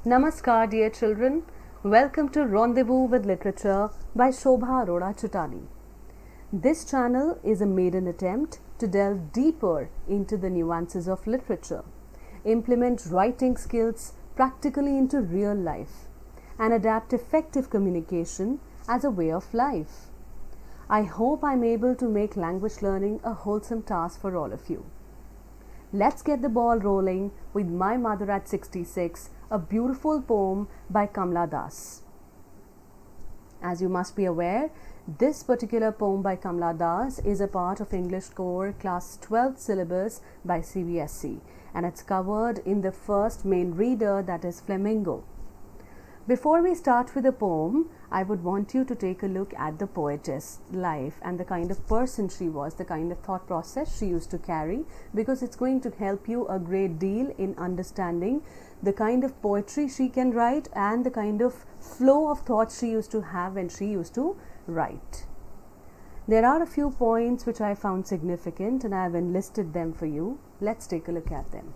Namaskar, dear children. Welcome to Rendezvous with Literature by Shobha Arora Chutani. This channel is a maiden attempt to delve deeper into the nuances of literature, implement writing skills practically into real life, and adapt effective communication as a way of life. I hope I'm able to make language learning a wholesome task for all of you. Let's get the ball rolling with My Mother at 66, a beautiful poem by Kamala. As you must be aware, this particular poem by Kamala is a part of English Core Class 12 syllabus by CBSE, and it's covered in the first main reader, that is Flamingo. Before we start with the poem, I would want you to take a look at the poetess' life and the kind of person she was, the kind of thought process she used to carry, because it's going to help you a great deal in understanding the kind of poetry she can write and the kind of flow of thoughts she used to have when she used to write. There are a few points which I found significant and I have enlisted them for you. Let's take a look at them.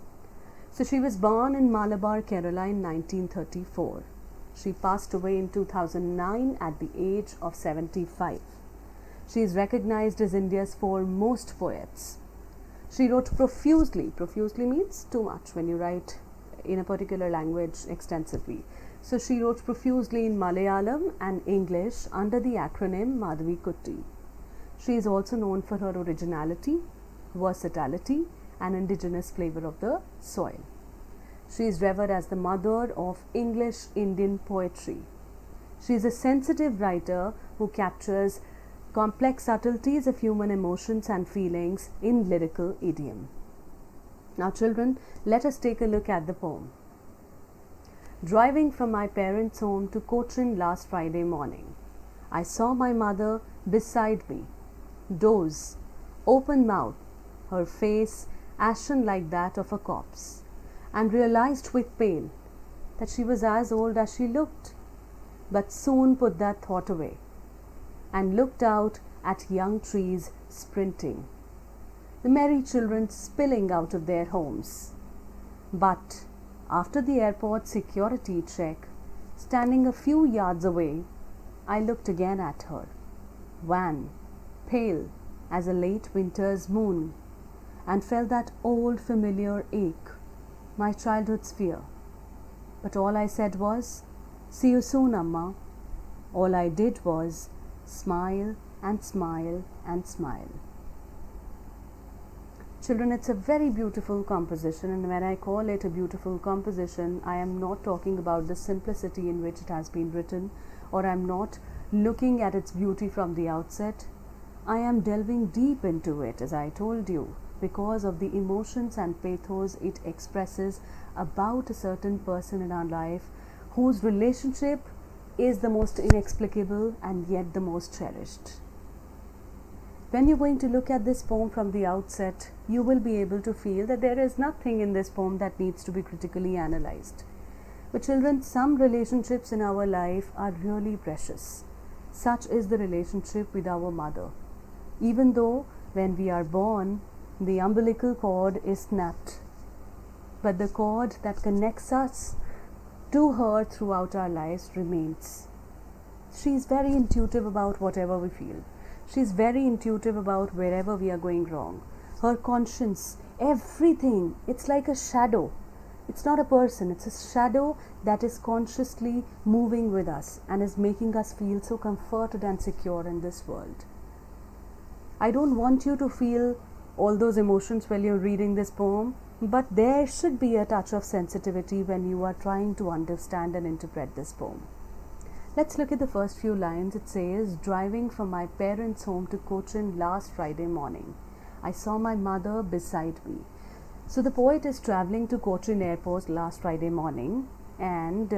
So she was born in Malabar, Kerala in 1934. She passed away in 2009 at the age of 75. She is recognized as India's foremost poets. She wrote profusely. Profusely means too much when you write in a particular language extensively. So she wrote profusely in Malayalam and English under the acronym Madhavi Kutty. She is also known for her originality, versatility, and indigenous flavor of the soil. She is revered as the mother of English Indian poetry. She is a sensitive writer who captures complex subtleties of human emotions and feelings in lyrical idiom. Now children, let us take a look at the poem. Driving from my parents' home to Cochin last Friday morning, I saw my mother beside me, doze, open mouth, her face ashen like that of a corpse, and realized with pain that she was as old as she looked, but soon put that thought away and looked out at young trees sprinting, the merry children spilling out of their homes. But after the airport security check, standing a few yards away, I looked again at her, wan, pale as a late winter's moon, and felt that old familiar ache, my childhood's fear. But all I said was, "See you soon, Amma." All I did was smile and smile and smile. Children, it's a very beautiful composition, and when I call it a beautiful composition, I am not talking about the simplicity in which it has been written, or I am not looking at its beauty from the outset. I am delving deep into it, as I told you, because of the emotions and pathos it expresses about a certain person in our life whose relationship is the most inexplicable and yet the most cherished. When you're going to look at this poem from the outset, you will be able to feel that there is nothing in this poem that needs to be critically analyzed. But children, some relationships in our life are really precious. Such is the relationship with our mother. Even though when we are born, the umbilical cord is snapped, but the cord that connects us to her throughout our lives remains. She is very intuitive about whatever we feel. She is very intuitive about wherever we are going wrong. Her conscience, everything, it's like a shadow. It's not a person, it's a shadow that is consciously moving with us and is making us feel so comforted and secure in this world. I don't want you to feel all those emotions while you're reading this poem, but there should be a touch of sensitivity when you are trying to understand and interpret this poem. Let's look at the first few lines. It says, "Driving from my parents' home to Cochin last Friday morning, I saw my mother beside me." So the poet is traveling to Cochin airport last Friday morning, and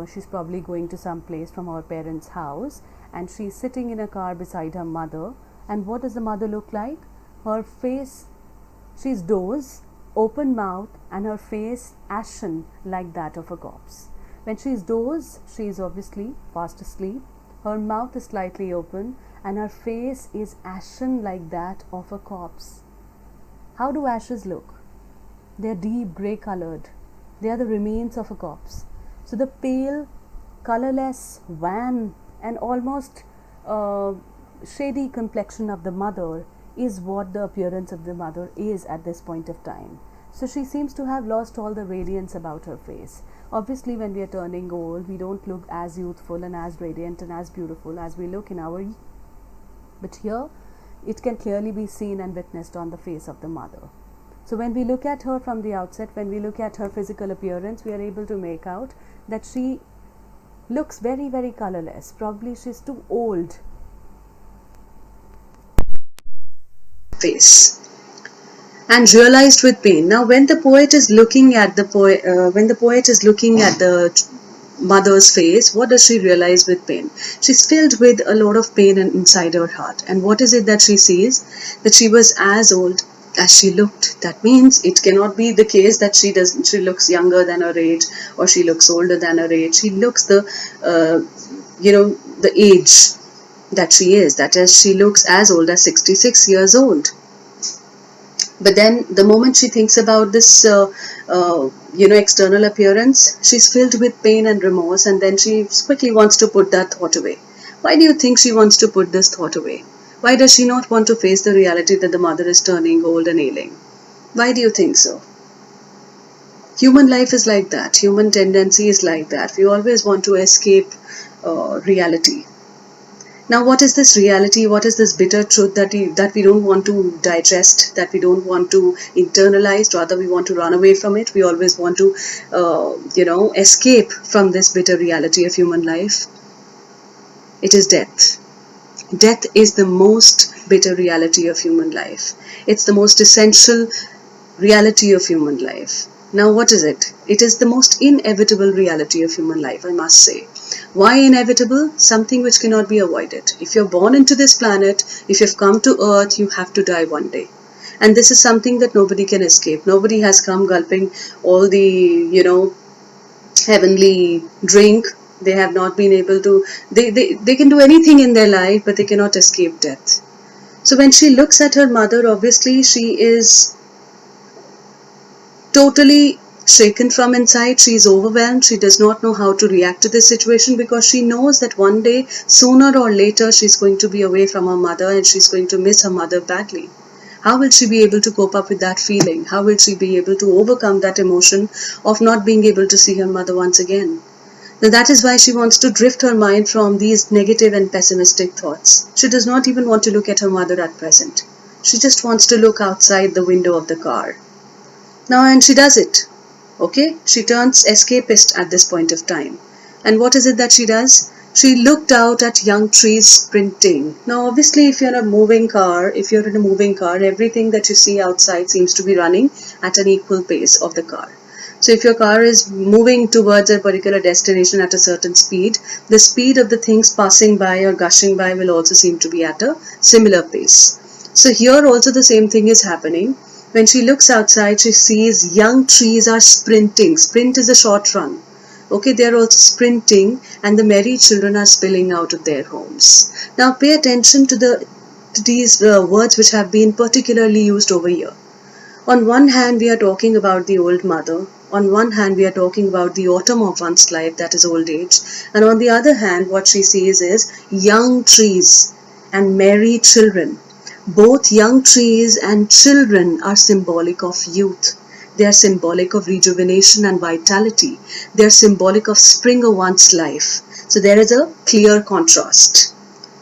she's probably going to some place from her parents' house, and she's sitting in a car beside her mother. And what does the mother look like? Her face, she's dozed, open mouth, and her face ashen like that of a corpse. When she's dozed, she is obviously fast asleep. Her mouth is slightly open, and her face is ashen like that of a corpse. How do ashes look? They are deep grey colored. They are the remains of a corpse. So the pale, colorless, wan, and almost shady complexion of the mother is what the appearance of the mother is at this point of time. So she seems to have lost all the radiance about her face. Obviously, when we are turning old, we don't look as youthful and as radiant and as beautiful as we look in our youth. But here, it can clearly be seen and witnessed on the face of the mother. So when we look at her from the outset, when we look at her physical appearance, we are able to make out that she looks very, very colorless. Probably she's too old. Face and realized with pain. Now, when the poet is looking at the mother's face, what does she realize with pain? She's filled with a lot of pain inside her heart. And what is it that she sees? That she was as old as she looked. That means it cannot be the case that she looks younger than her age, or she looks older than her age. She looks the age that she is. That is, she looks as old as 66 years old. But then the moment she thinks about this external appearance, she's filled with pain and remorse, and then she quickly wants to put that thought away. Why do you think she wants to put this thought away? Why does she not want to face the reality that the mother is turning old and ailing? Why do you think so? Human life is like that. Human tendency is like that. We always want to escape reality. Now, what is this reality? What is this bitter truth that we don't want to digest, that we don't want to internalize? Rather, we want to run away from it. We always want to, escape from this bitter reality of human life. It is death. Death is the most bitter reality of human life. It's the most essential reality of human life. Now, what is it? It is the most inevitable reality of human life, I must say. Why inevitable? Something which cannot be avoided. If you're born into this planet, if you've come to earth, you have to die one day. And this is something that nobody can escape. Nobody has come gulping all the, heavenly drink. They have not been able to, they can do anything in their life, but they cannot escape death. So when she looks at her mother, obviously she is totally shaken from inside. She is overwhelmed. She does not know how to react to this situation, because she knows that one day, sooner or later, she's going to be away from her mother and she's going to miss her mother badly. How will she be able to cope up with that feeling? How will she be able to overcome that emotion of not being able to see her mother once again? Now that is why she wants to drift her mind from these negative and pessimistic thoughts. She does not even want to look at her mother at present. She just wants to look outside the window of the car. Now, and she does it. Okay, she turns escapist at this point of time. And what is it that she does? She looked out at young trees sprinting. Now, obviously, if you're in a moving car, everything that you see outside seems to be running at an equal pace of the car. So if your car is moving towards a particular destination at a certain speed, the speed of the things passing by or gushing by will also seem to be at a similar pace. So here also the same thing is happening. When she looks outside, she sees young trees are sprinting. Sprint is a short run. Okay, they are also sprinting, and the merry children are spilling out of their homes. Now pay attention to these words which have been particularly used over here. On one hand, we are talking about the old mother. On one hand, we are talking about the autumn of one's life, that is old age. And on the other hand, what she sees is young trees and merry children. Both young trees and children are symbolic of youth. They are symbolic of rejuvenation and vitality. They are symbolic of spring of one's life. So there is a clear contrast.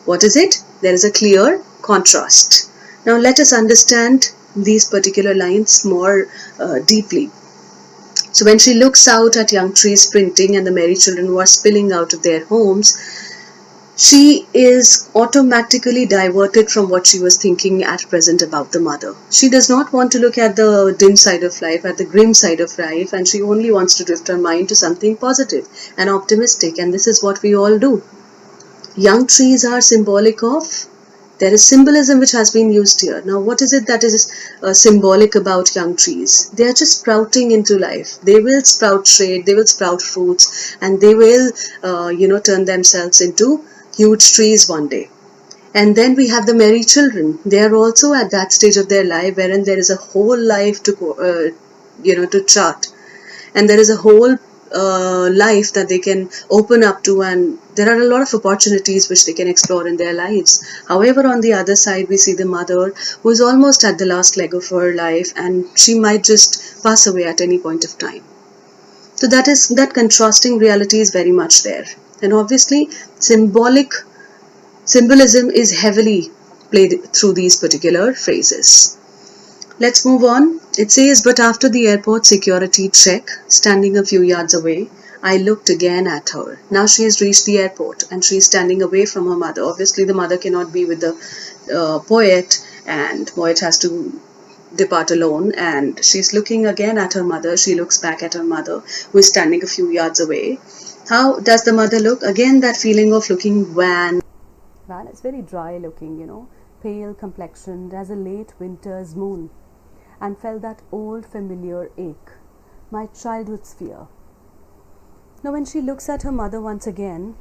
What is it? There is a clear contrast. Now let us understand these particular lines more deeply. So when she looks out at young trees sprinting and the merry children who are spilling out of their homes, she is automatically diverted from what she was thinking at present about the mother. She does not want to look at the dim side of life, at the grim side of life, and she only wants to drift her mind to something positive and optimistic, and this is what we all do. Young trees are symbolic of, there is symbolism which has been used here. Now what is it that is symbolic about young trees? They are just sprouting into life. They will sprout shade, they will sprout fruits, and they will turn themselves into huge trees one day. And then we have the merry children. They are also at that stage of their life wherein there is a whole life to chart, and there is a whole life that they can open up to, and there are a lot of opportunities which they can explore in their lives. However, on the other side, we see the mother who is almost at the last leg of her life, and she might just pass away at any point of time. So that contrasting reality is very much there. And obviously, symbolism is heavily played through these particular phrases. Let's move on. It says, but after the airport security check, standing a few yards away, I looked again at her. Now she has reached the airport and she is standing away from her mother. Obviously, the mother cannot be with the poet, and poet has to depart alone, and she's looking again at her mother. She looks back at her mother, who is standing a few yards away. How does the mother look? Again, that feeling of looking wan. Well, it's very dry looking, pale complexioned as a late winter's moon, and felt that old familiar ache, my childhood's fear. Now, when she looks at her mother once again,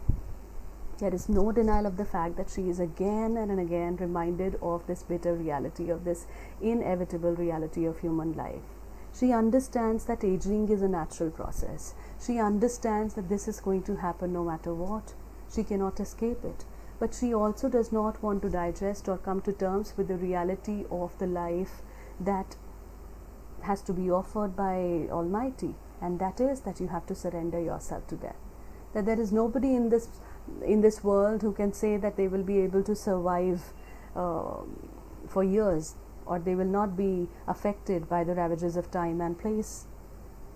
there is no denial of the fact that she is again and again reminded of this bitter reality, of this inevitable reality of human life. She understands that aging is a natural process. She understands that this is going to happen no matter what. She cannot escape it. But she also does not want to digest or come to terms with the reality of the life that has to be offered by Almighty, and that is that you have to surrender yourself to death. That there is nobody in this world who can say that they will be able to survive for years, or they will not be affected by the ravages of time and place.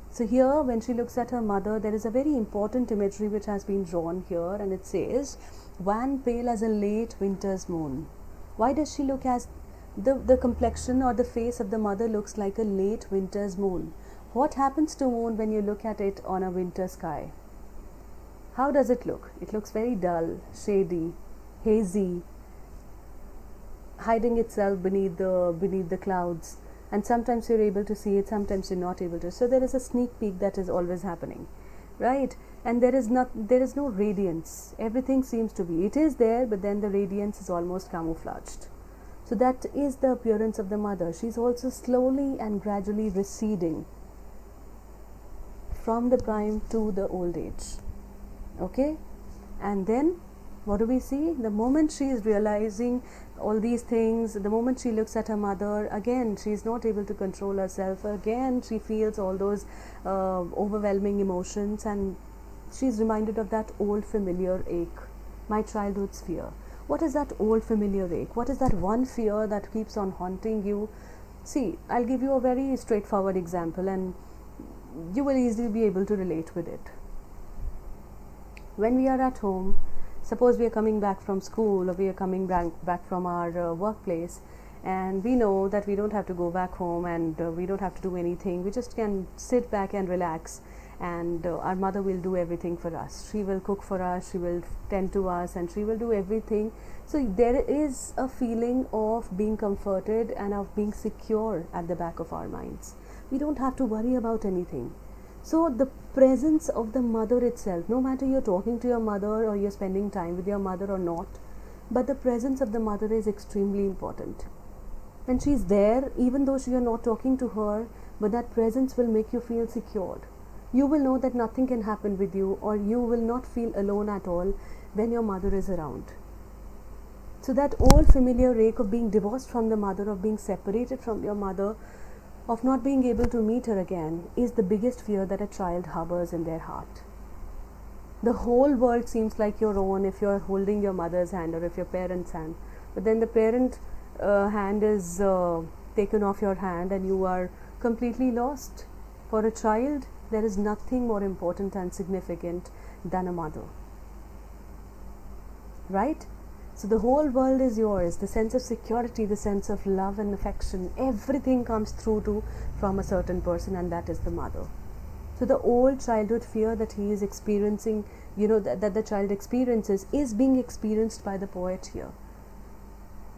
So here, when she looks at her mother, there is a very important imagery which has been drawn here, and it says, wan pale as a late winter's moon. Why does she look as the complexion or the face of the mother looks like a late winter's moon? What happens to moon when you look at it on a winter sky? How does it look? It looks very dull, shady, hazy, hiding itself beneath the clouds. And sometimes you're able to see it, sometimes you're not able to. So there is a sneak peek that is always happening, right? And there is no radiance. Everything seems to be. It is there, but then the radiance is almost camouflaged. So that is the appearance of the mother. She's also slowly and gradually receding from the prime to the old age. Okay? And then what do we see? The moment she is realizing all these things, the moment she looks at her mother, again she is not able to control herself. Again she feels all those overwhelming emotions, and she is reminded of that old familiar ache, my childhood's fear. What is that old familiar ache? What is that one fear that keeps on haunting you? See, I'll give you a very straightforward example, and you will easily be able to relate with it. When we are at home, suppose we are coming back from school, or we are coming back from our workplace, and we know that we don't have to go back home, and we don't have to do anything. We just can sit back and relax, and our mother will do everything for us. She will cook for us, she will tend to us, and she will do everything. So there is a feeling of being comforted and of being secure at the back of our minds. We don't have to worry about anything. So the presence of the mother itself, no matter you're talking to your mother or you're spending time with your mother or not, but the presence of the mother is extremely important. When she's there, even though you're not talking to her, but that presence will make you feel secured. You will know that nothing can happen with you, or you will not feel alone at all when your mother is around. So that old familiar ache of being divorced from the mother, of being separated from your mother, of not being able to meet her again, is the biggest fear that a child harbors in their heart. The whole world seems like your own if you're holding your mother's hand, or if your parent's hand, but then the parent hand is taken off your hand and you are completely lost. For a child, there is nothing more important and significant than a mother, right? So the whole world is yours. The sense of security, the sense of love and affection, everything comes through from a certain person, and that is the mother. So the old childhood fear that he is experiencing, that the child experiences, is being experienced by the poet here.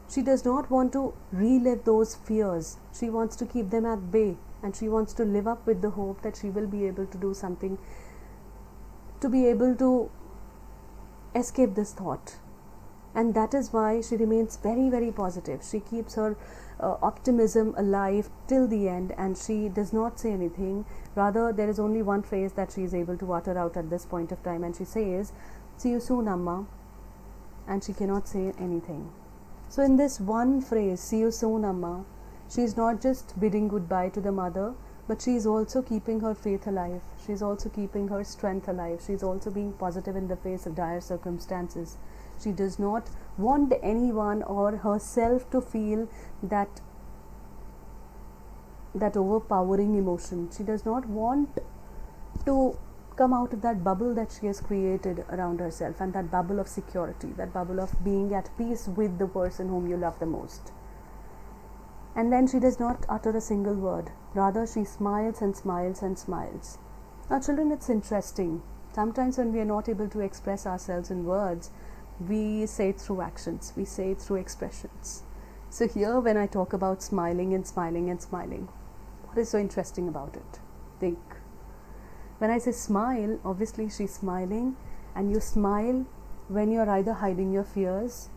She does not want to relive those fears. She wants to keep them at bay, and she wants to live up with the hope that she will be able to do something to be able to escape this thought. And that is why she remains very, very positive. She keeps her optimism alive till the end, and she does not say anything. Rather, there is only one phrase that she is able to utter out at this point of time, and she says, "See you soon, Amma," and she cannot say anything. So in this one phrase, "See you soon, Amma," she is not just bidding goodbye to the mother, but she is also keeping her faith alive. She is also keeping her strength alive. She is also being positive in the face of dire circumstances. She does not want anyone or herself to feel that overpowering emotion. She does not want to come out of that bubble that she has created around herself, and that bubble of security, that bubble of being at peace with the person whom you love the most. And then she does not utter a single word. Rather, she smiles and smiles and smiles. Now, children, it's interesting. Sometimes when we are not able to express ourselves in words, we say it through actions, we say it through expressions. So here, when I talk about smiling and smiling and smiling, what is so interesting about it? Think. When I say smile, obviously she's smiling, and you smile when you're either hiding your fears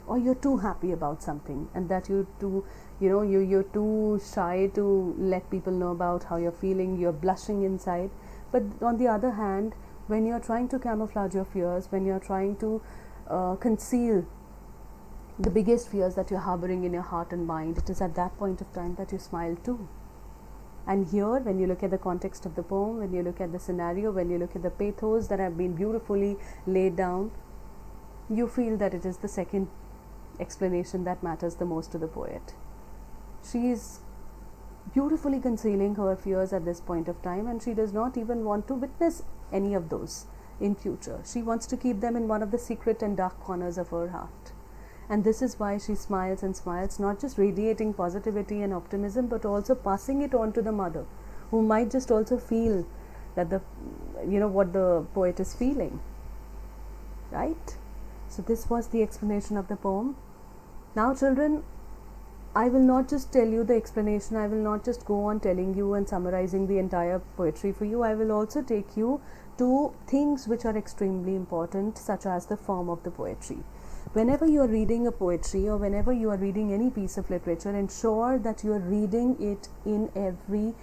or you're too happy about something, and that you're too shy to let people know about how you're feeling, you're blushing inside. But on the other hand, when you're trying to camouflage your fears, when you're trying to conceal the biggest fears that you're harboring in your heart and mind, it is at that point of time that you smile too. And here, when you look at the context of the poem, when you look at the scenario, when you look at the pathos that have been beautifully laid down, you feel that it is the second explanation that matters the most to the poet. She is beautifully concealing her fears at this point of time, and she does not even want to witness any of those in future. She wants to keep them in one of the secret and dark corners of her heart. And this is why she smiles and smiles, not just radiating positivity and optimism, but also passing it on to the mother, who might just also feel that what the poet is feeling, right? So this was the explanation of the poem. Now, children, I will not just tell you the explanation. I will not just go on telling you and summarizing the entire poetry for you. I will also take you to things which are extremely important, such as the form of the poetry. Whenever you are reading a poetry, or whenever you are reading any piece of literature, ensure that you are reading it in every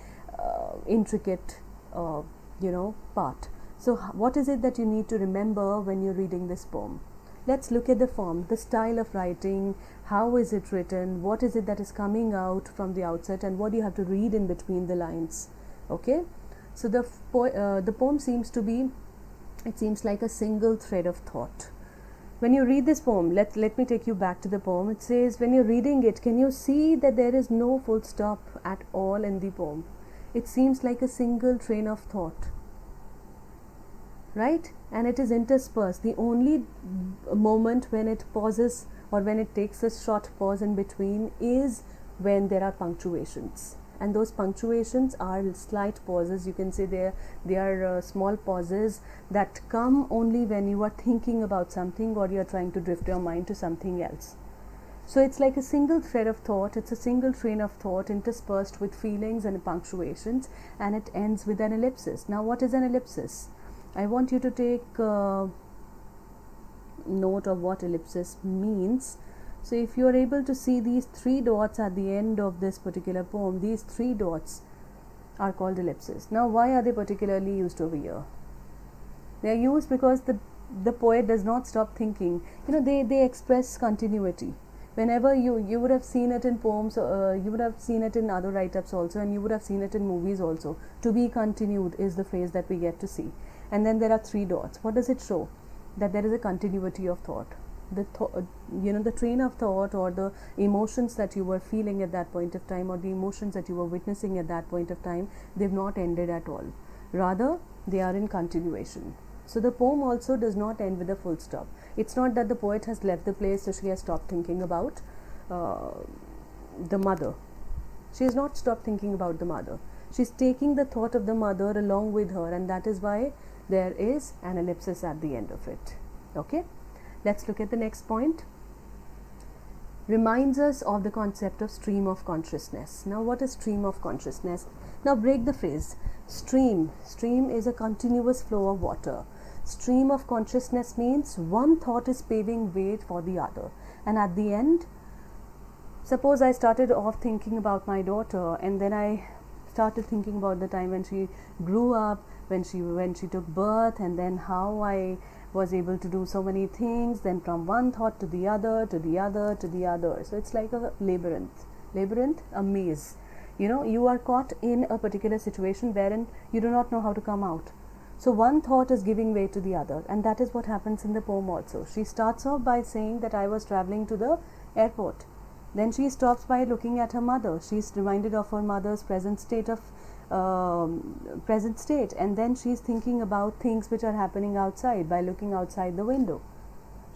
intricate part. So what is it that you need to remember when you're reading this poem? Let's look at the form, the style of writing, how is it written, what is it that is coming out from the outset, and what do you have to read in between the lines. Okay, so the poem seems like a single thread of thought. When you read this poem, let me take you back to the poem. It says, when you're reading it, can you see that there is no full stop at all in the poem? It seems like a single train of thought, right? And it is interspersed. The only moment when it pauses, or when it takes a short pause in between, is when there are punctuations. And those punctuations are slight pauses. You can say they are small pauses that come only when you are thinking about something, or you are trying to drift your mind to something else. So it's like a single thread of thought. It's a single train of thought interspersed with feelings and punctuations, and it ends with an ellipsis. Now, what is an ellipsis? I want you to take note of what ellipsis means. So if you are able to see these 3 dots at the end of this particular poem, these 3 dots are called ellipses. Now, why are they particularly used over here? They are used because the poet does not stop thinking. They express continuity. Whenever you would have seen it in poems, you would have seen it in other write-ups also, and you would have seen it in movies also. To be continued is the phrase that we get to see. And then there are 3 dots. What does it show? That there is a continuity of thought. The train of thought, or the emotions that you were feeling at that point of time, or the emotions that you were witnessing at that point of time, they've not ended at all. Rather, they are in continuation. So the poem also does not end with a full stop. It's not that the poet has left the place, so she has stopped thinking about the mother. She has not stopped thinking about the mother. She's taking the thought of the mother along with her, and that is why there is an ellipsis at the end of it. Okay, let's look at the next point. Reminds us of the concept of stream of consciousness. Now, what is stream of consciousness? Now, break the phrase. Stream is a continuous flow of water. Stream of consciousness means one thought is paving way for the other, and at the end, suppose I started off thinking about my daughter, and then I started thinking about the time when she grew up, when she took birth, and then how I was able to do so many things, then from one thought to the other, to the other, to the other. So it's like a labyrinth, a maze. You are caught in a particular situation wherein you do not know how to come out. So one thought is giving way to the other, and that is what happens in the poem also. She starts off by saying that I was traveling to the airport. Then she stops by looking at her mother. She's reminded of her mother's present state, and then she's thinking about things which are happening outside by looking outside the window.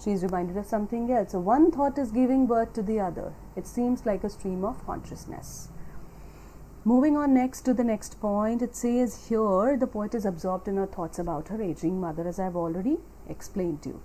She's reminded of something else. So one thought is giving birth to the other. It seems like a stream of consciousness. Moving on next to the next point, it says here the poet is absorbed in her thoughts about her aging mother, as I've already explained to you.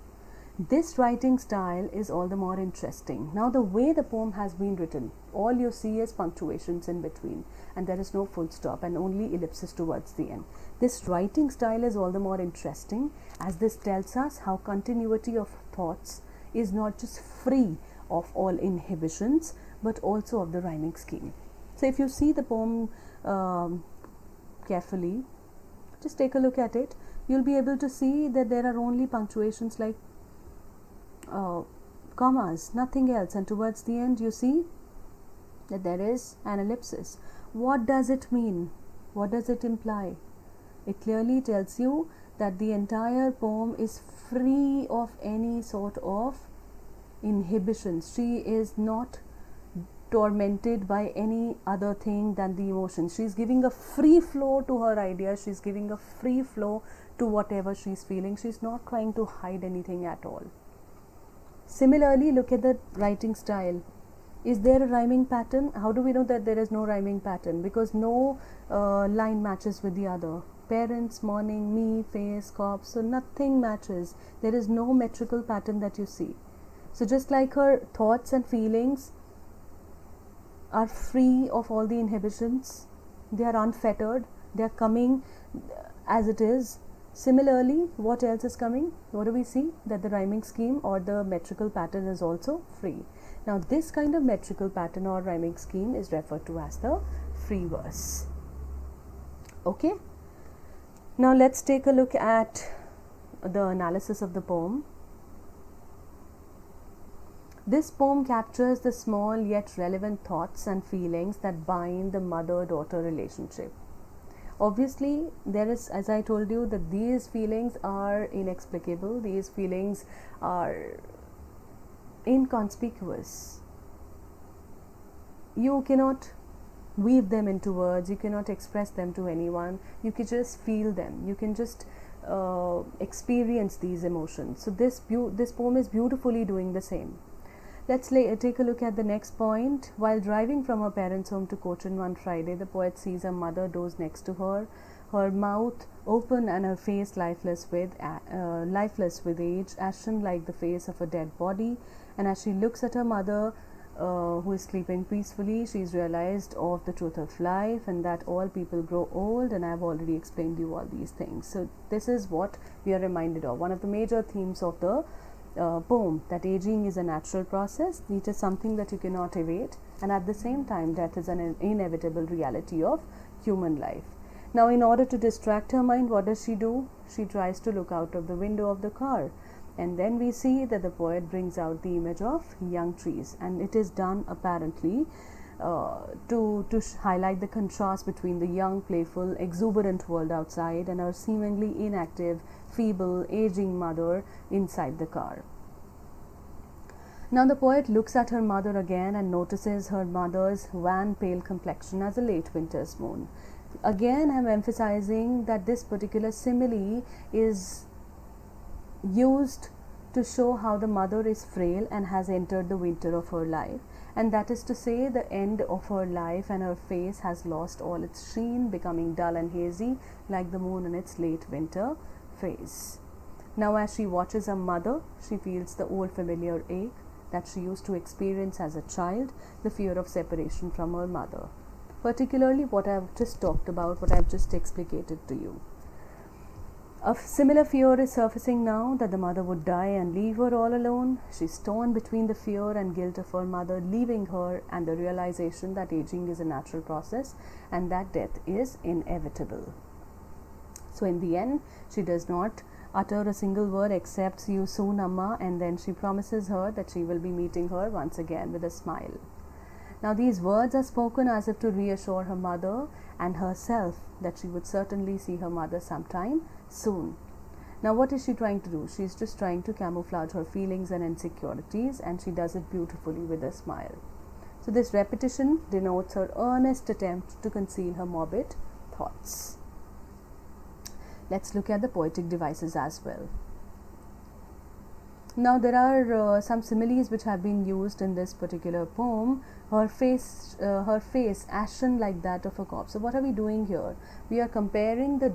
This writing style is all the more interesting. Now, the way the poem has been written, all you see is punctuations in between, and there is no full stop and only ellipses towards the end. This writing style is all the more interesting as this tells us how continuity of thoughts is not just free of all inhibitions but also of the rhyming scheme. So, if you see the poem carefully, just take a look at it, you'll be able to see that there are only punctuations like commas, nothing else, and towards the end you see that there is an ellipsis. What does it mean? What does it imply? It clearly tells you that the entire poem is free of any sort of inhibitions. She is not tormented by any other thing than the emotions. She's giving a free flow to her ideas. She's giving a free flow to whatever she's feeling. She's not trying to hide anything at all. Similarly, look at the writing style. Is there a rhyming pattern? How do we know that there is no rhyming pattern? Because no line matches with the other. Parents, morning, me, face, corpse, so nothing matches. There is no metrical pattern that you see. So just like her thoughts and feelings are free of all the inhibitions, they are unfettered, they are coming as it is. Similarly, what else is coming? What do we see? That the rhyming scheme or the metrical pattern is also free. Now, this kind of metrical pattern or rhyming scheme is referred to as the free verse. Okay? Now, let's take a look at the analysis of the poem. This poem captures the small yet relevant thoughts and feelings that bind the mother-daughter relationship. Obviously, there is, as I told you, that these feelings are inexplicable, these feelings are inconspicuous. You cannot weave them into words, you cannot express them to anyone, you can just feel them, you can just experience these emotions. So this poem is beautifully doing the same. Let's take a look at the next point. While driving from her parents' home to Cochin one Friday, the poet sees her mother dozed next to her, her mouth open and her face lifeless with age, ashen like the face of a dead body. And as she looks at her mother, who is sleeping peacefully, she's realized of the truth of life and that all people grow old, and I've already explained you all these things. So this is what we are reminded of. One of the major themes of the poem, that aging is a natural process, it is something that you cannot evade, and at the same time death is an inevitable reality of human life. Now, in order to distract her mind, what does she do? She tries to look out of the window of the car, and then we see that the poet brings out the image of young trees, and it is done apparently to highlight the contrast between the young, playful, exuberant world outside and her seemingly inactive, feeble, aging mother inside the car. Now the poet looks at her mother again and notices her mother's wan, pale complexion as a late winter's moon. Again, I am emphasizing that this particular simile is used to show how the mother is frail and has entered the winter of her life, and that is to say the end of her life, and her face has lost all its sheen, becoming dull and hazy like the moon in its late winter phase. Now as she watches her mother, she feels the old familiar ache that she used to experience as a child, the fear of separation from her mother, particularly what I have just talked about, what I have just explicated to you. A similar fear is surfacing now that the mother would die and leave her all alone. She's torn between the fear and guilt of her mother leaving her and the realization that aging is a natural process and that death is inevitable. So in the end, she does not utter a single word except "see you soon, Amma," and then she promises her that she will be meeting her once again with a smile. Now these words are spoken as if to reassure her mother and herself that she would certainly see her mother sometime soon. Now what is she trying to do? She's just trying to camouflage her feelings and insecurities, and she does it beautifully with a smile. So this repetition denotes her earnest attempt to conceal her morbid thoughts. Let's look at the poetic devices as well. Now there are some similes which have been used in this particular poem. Her face ashen like that of a corpse. So what are we doing here? We are comparing the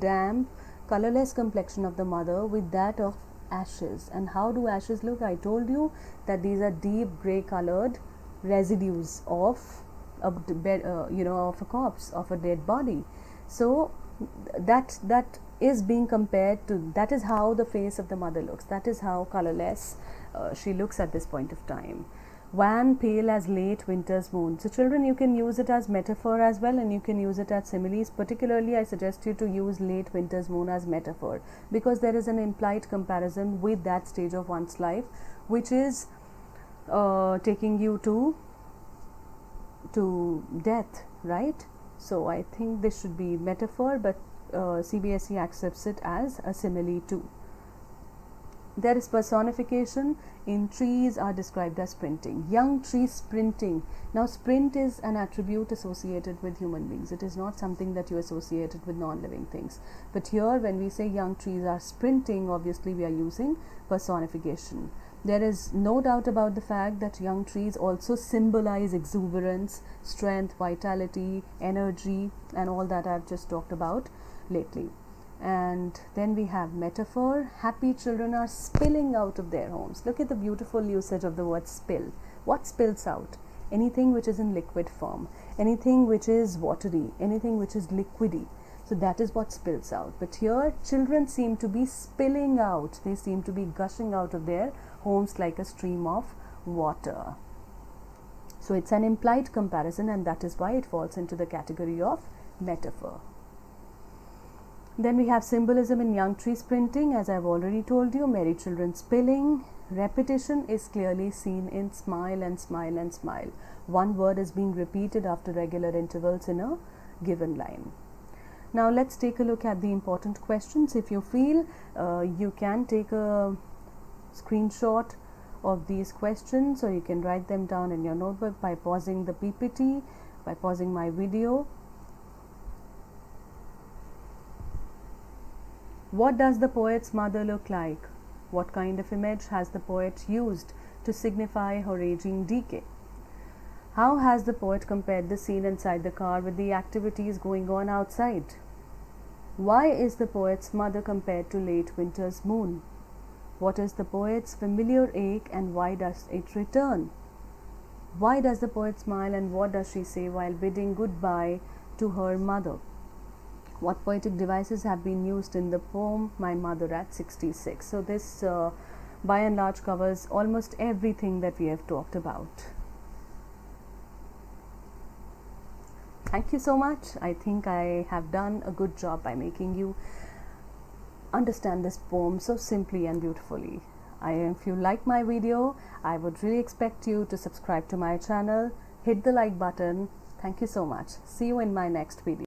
damp, colorless complexion of the mother with that of ashes. And how do ashes look? I told you that these are deep gray colored residues of a corpse, of a dead body. So that is being compared to, that is how the face of the mother looks, that is how colorless she looks at this point of time. Wan, pale as late winter's moon. So children, you can use it as metaphor as well, and you can use it as similes. Particularly I suggest you to use late winter's moon as metaphor, because there is an implied comparison with that stage of one's life which is taking you to death, right? So I think this should be metaphor, but CBSE accepts it as a simile too. There is personification. In trees are described as sprinting. Young trees sprinting. Now sprint is an attribute associated with human beings. It is not something that you associated with non-living things. But here when we say young trees are sprinting, obviously we are using personification. There is no doubt about the fact that young trees also symbolize exuberance, strength, vitality, energy, and all that I've just talked about lately. And then we have metaphor. Happy children are spilling out of their homes. Look at the beautiful usage of the word spill. What spills out? Anything which is in liquid form, anything which is watery, anything which is liquidy. So that is what spills out. But here children seem to be spilling out. They seem to be gushing out of their homes like a stream of water. So it's an implied comparison, and that is why it falls into the category of metaphor. Then we have symbolism in young tree sprinting, as I've already told you, merry children spilling. Repetition is clearly seen in smile and smile and smile. One word is being repeated after regular intervals in a given line. Now let's take a look at the important questions. If you feel, you can take a screenshot of these questions, or you can write them down in your notebook by pausing the PPT, by pausing my video. What does the poet's mother look like? What kind of image has the poet used to signify her aging decay? How has the poet compared the scene inside the car with the activities going on outside? Why is the poet's mother compared to late winter's moon? What is the poet's familiar ache, and why does it return? Why does the poet smile, and what does she say while bidding goodbye to her mother? What poetic devices have been used in the poem My Mother at 66? So this by and large covers almost everything that we have talked about. Thank you so much. I think I have done a good job by making you understand this poem so simply and beautifully. If you like my video, I would really expect you to subscribe to my channel, hit the like button. Thank you so much. See you in my next video.